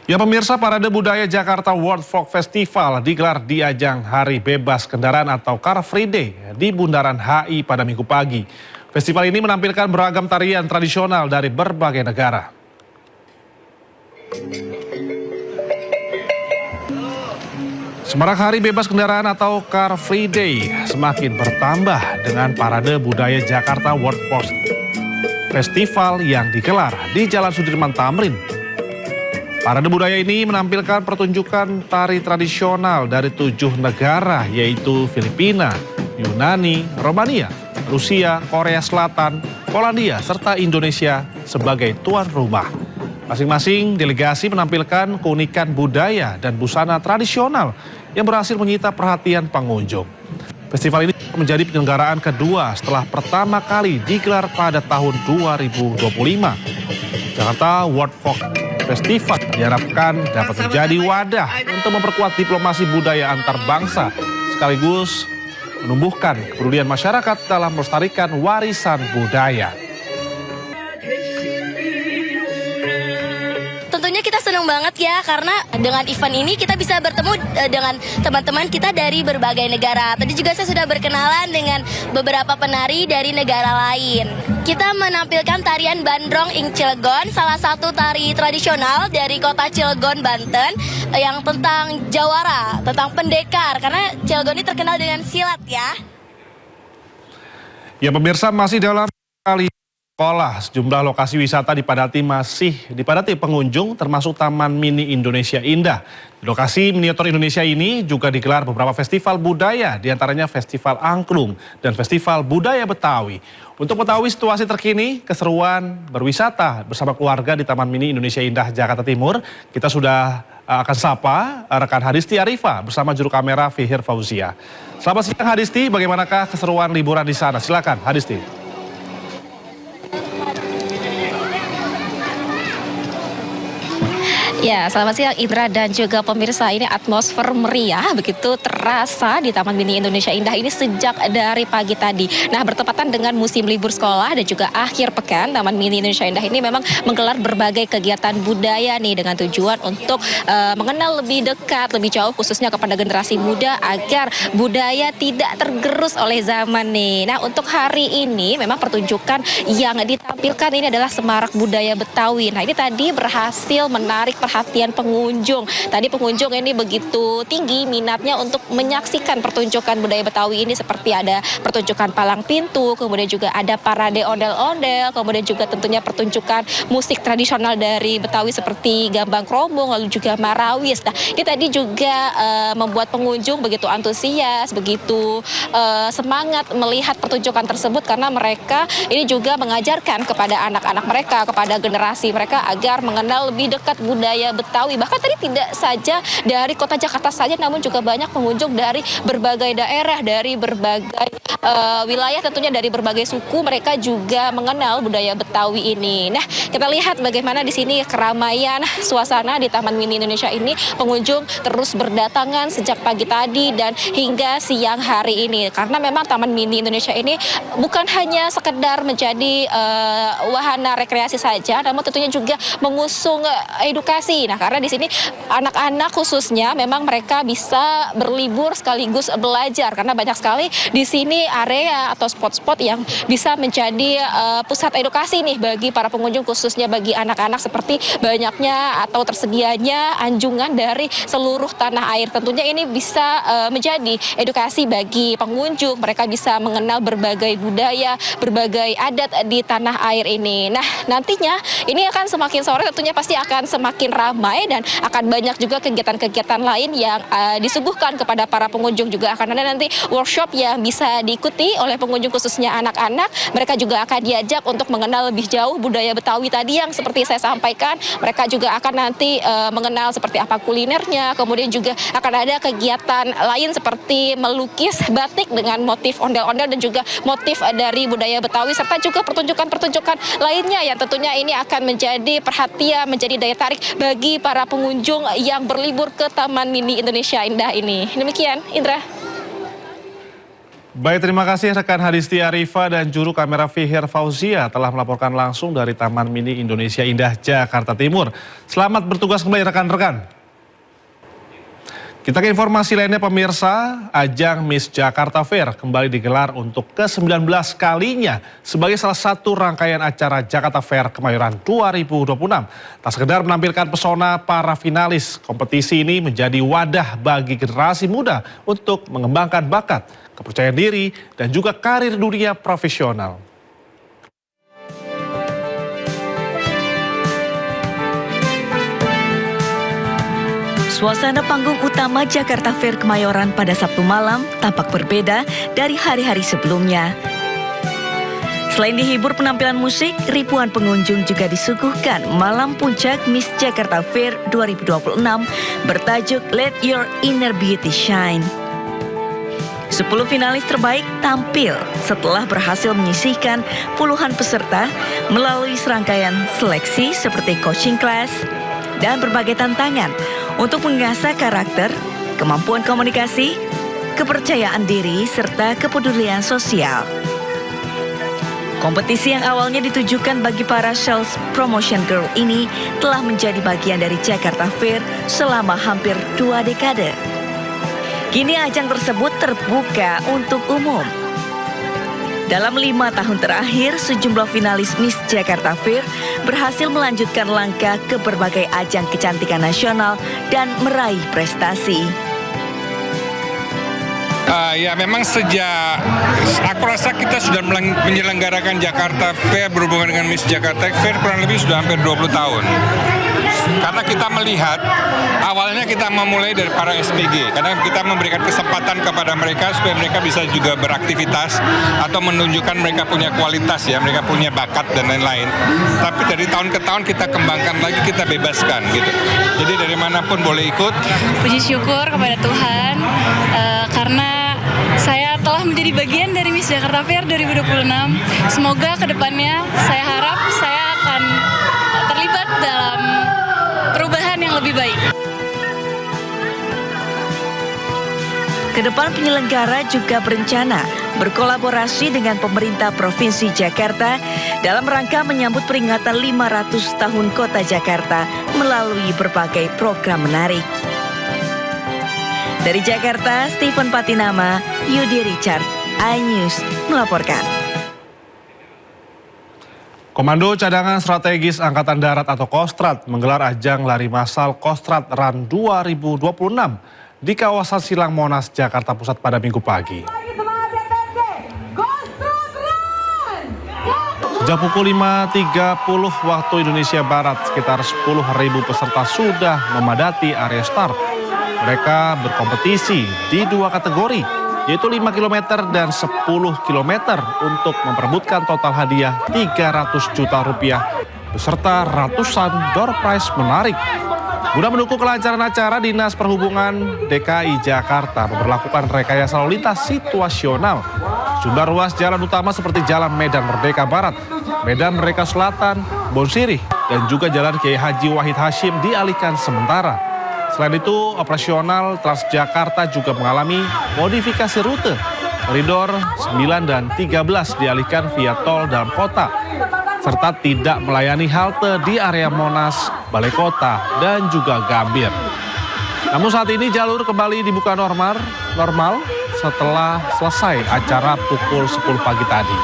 Ya pemirsa, Parade Budaya Jakarta World Folk Festival digelar di ajang Hari Bebas Kendaraan atau Car Free Day di Bundaran HI pada Minggu pagi. Festival ini menampilkan beragam tarian tradisional dari berbagai negara. Semarak Hari Bebas Kendaraan atau Car Free Day semakin bertambah dengan Parade Budaya Jakarta World Folk Festival yang digelar di Jalan Sudirman Tamrin. Parade budaya ini menampilkan pertunjukan tari tradisional dari 7 negara yaitu Filipina, Yunani, Romania, Rusia, Korea Selatan, Polandia, serta Indonesia sebagai tuan rumah. Masing-masing delegasi menampilkan keunikan budaya dan busana tradisional yang berhasil menyita perhatian pengunjung. Festival ini menjadi penyelenggaraan kedua setelah pertama kali digelar pada tahun 2025. Jakarta World Folk Festival diharapkan dapat menjadi wadah untuk memperkuat diplomasi budaya antar bangsa sekaligus menumbuhkan kepedulian masyarakat dalam melestarikan warisan budaya. Tentunya kita senang banget ya, karena dengan event ini kita bisa bertemu dengan teman-teman kita dari berbagai negara. Tadi juga saya sudah berkenalan dengan beberapa penari dari negara lain. Kita menampilkan tarian Bandrong ing Cilegon, salah satu tari tradisional dari kota Cilegon, Banten, yang tentang jawara, tentang pendekar, karena Cilegon ini terkenal dengan silat ya. Ya pemirsa, masih dalam kali sekolah, sejumlah lokasi wisata masih dipadati pengunjung termasuk Taman Mini Indonesia Indah. Di lokasi miniatur Indonesia ini juga digelar beberapa festival budaya, diantaranya Festival Angklung dan Festival Budaya Betawi. Untuk mengetahui situasi terkini, keseruan berwisata bersama keluarga di Taman Mini Indonesia Indah, Jakarta Timur, kita sudah akan sapa rekan Hadisti Arifa bersama juru kamera Fihir Fauzia. Selamat siang Hadisti, bagaimanakah keseruan liburan di sana? Silakan Hadisti. Ya, selamat siang Indra dan juga pemirsa. Ini atmosfer meriah begitu terasa di Taman Mini Indonesia Indah ini sejak dari pagi tadi. Nah, bertepatan dengan musim libur sekolah dan juga akhir pekan, Taman Mini Indonesia Indah ini memang menggelar berbagai kegiatan budaya nih dengan tujuan untuk mengenal lebih dekat, lebih jauh khususnya kepada generasi muda agar budaya tidak tergerus oleh zaman nih. Nah, untuk hari ini memang pertunjukan yang ditampilkan ini adalah Semarak Budaya Betawi. Nah, ini tadi berhasil menarik perhatian pengunjung. Tadi pengunjung ini begitu tinggi minatnya untuk menyaksikan pertunjukan budaya Betawi ini, seperti ada pertunjukan palang pintu, kemudian juga ada parade ondel-ondel, kemudian juga tentunya pertunjukan musik tradisional dari Betawi seperti gambang kromong, lalu juga marawis. Nah, ini tadi juga membuat pengunjung begitu antusias, begitu semangat melihat pertunjukan tersebut, karena mereka ini juga mengajarkan kepada anak-anak mereka, kepada generasi mereka agar mengenal lebih dekat budaya Betawi. Bahkan tadi tidak saja dari kota Jakarta saja, namun juga banyak pengunjung dari berbagai daerah, dari berbagai wilayah, tentunya dari berbagai suku, mereka juga mengenal budaya Betawi ini. Nah, kita lihat bagaimana di sini keramaian suasana di Taman Mini Indonesia ini. Pengunjung terus berdatangan sejak pagi tadi dan hingga siang hari ini, karena memang Taman Mini Indonesia ini bukan hanya sekedar menjadi wahana rekreasi saja, namun tentunya juga mengusung edukasi. Nah, karena di sini anak-anak khususnya memang mereka bisa berlibur sekaligus belajar, karena banyak sekali di sini area atau spot-spot yang bisa menjadi pusat edukasi nih bagi para pengunjung, khususnya bagi anak-anak, seperti banyaknya atau tersedianya anjungan dari seluruh tanah air. Tentunya ini bisa menjadi edukasi bagi pengunjung, mereka bisa mengenal berbagai budaya, berbagai adat di tanah air ini. Nah, nantinya ini akan semakin sore tentunya pasti akan semakin ramai dan akan banyak juga kegiatan-kegiatan lain yang disuguhkan kepada para pengunjung. Juga akan ada nanti workshop yang bisa diikuti oleh pengunjung khususnya anak-anak. Mereka juga akan diajak untuk mengenal lebih jauh budaya Betawi tadi yang seperti saya sampaikan. Mereka juga akan nanti mengenal seperti apa kulinernya. Kemudian juga akan ada kegiatan lain seperti melukis batik dengan motif ondel-ondel dan juga motif dari budaya Betawi, serta juga pertunjukan-pertunjukan lainnya yang tentunya ini akan menjadi perhatian, menjadi daya tarik bagi para pengunjung yang berlibur ke Taman Mini Indonesia Indah ini. Demikian, Indra. Baik, terima kasih rekan Hadisti Arifa dan juru kamera Fihir Fauzia telah melaporkan langsung dari Taman Mini Indonesia Indah, Jakarta Timur. Selamat bertugas kembali rekan-rekan. Kita ke informasi lainnya pemirsa, ajang Miss Jakarta Fair kembali digelar untuk ke-19 kalinya sebagai salah satu rangkaian acara Jakarta Fair Kemayoran 2026. Tak sekedar menampilkan pesona para finalis, kompetisi ini menjadi wadah bagi generasi muda untuk mengembangkan bakat, kepercayaan diri, dan juga karir dunia profesional. Suasana panggung utama Jakarta Fair Kemayoran pada Sabtu malam tampak berbeda dari hari-hari sebelumnya. Selain dihibur penampilan musik, ribuan pengunjung juga disuguhkan malam puncak Miss Jakarta Fair 2026 bertajuk Let Your Inner Beauty Shine. 10 finalis terbaik tampil setelah berhasil menyisihkan puluhan peserta melalui serangkaian seleksi seperti coaching class dan berbagai tantangan untuk mengasah karakter, kemampuan komunikasi, kepercayaan diri, serta kepedulian sosial. Kompetisi yang awalnya ditujukan bagi para sales promotion girl ini telah menjadi bagian dari Jakarta Fair selama hampir 2 dekade. Kini ajang tersebut terbuka untuk umum. Dalam 5 tahun terakhir, sejumlah finalis Miss Jakarta Fair berhasil melanjutkan langkah ke berbagai ajang kecantikan nasional dan meraih prestasi. Ya memang sejak aku rasa kita sudah menyelenggarakan Jakarta Fair berhubungan dengan Miss Jakarta Fair kurang lebih sudah hampir 20 tahun. Karena kita melihat awalnya kita memulai dari para SPG karena kita memberikan kesempatan kepada mereka supaya mereka bisa juga beraktivitas atau menunjukkan mereka punya kualitas ya, mereka punya bakat dan lain-lain. Tapi dari tahun ke tahun kita kembangkan lagi, kita bebaskan gitu. Jadi dari manapun boleh ikut. Puji syukur kepada Tuhan karena saya telah menjadi bagian dari Miss Jakarta Fair 2026. Semoga kedepannya saya harap saya akan terlibat dalam perubahan yang lebih baik. Kedepan penyelenggara juga berencana berkolaborasi dengan pemerintah Provinsi Jakarta dalam rangka menyambut peringatan 500 tahun Kota Jakarta melalui berbagai program menarik. Dari Jakarta, Stephen Patinama, Yudi Richard, iNews melaporkan. Komando Cadangan Strategis Angkatan Darat atau Kostrad menggelar ajang lari massal Kostrad Run 2026 di kawasan Silang Monas, Jakarta Pusat pada Minggu pagi. Sejak pukul 5.30 waktu Indonesia Barat, sekitar 10.000 peserta sudah memadati area start. Mereka berkompetisi di 2 kategori, yaitu 5 km dan 10 km untuk memperebutkan total hadiah 300 juta rupiah beserta ratusan door prize menarik. Guna mendukung kelancaran acara, Dinas Perhubungan DKI Jakarta memperlakukan rekayasa lalu lintas situasional. Sejumlah ruas jalan utama seperti Jalan Medan Merdeka Barat, Medan Merdeka Selatan, Bonsirih, dan juga Jalan Kiai Haji Wahid Hashim dialihkan sementara. Selain itu, operasional Transjakarta juga mengalami modifikasi rute. Koridor 9 dan 13 dialihkan via tol dalam kota, serta tidak melayani halte di area Monas, Balai Kota, dan juga Gambir. Namun saat ini jalur kembali dibuka normal setelah selesai acara pukul 10 pagi tadi.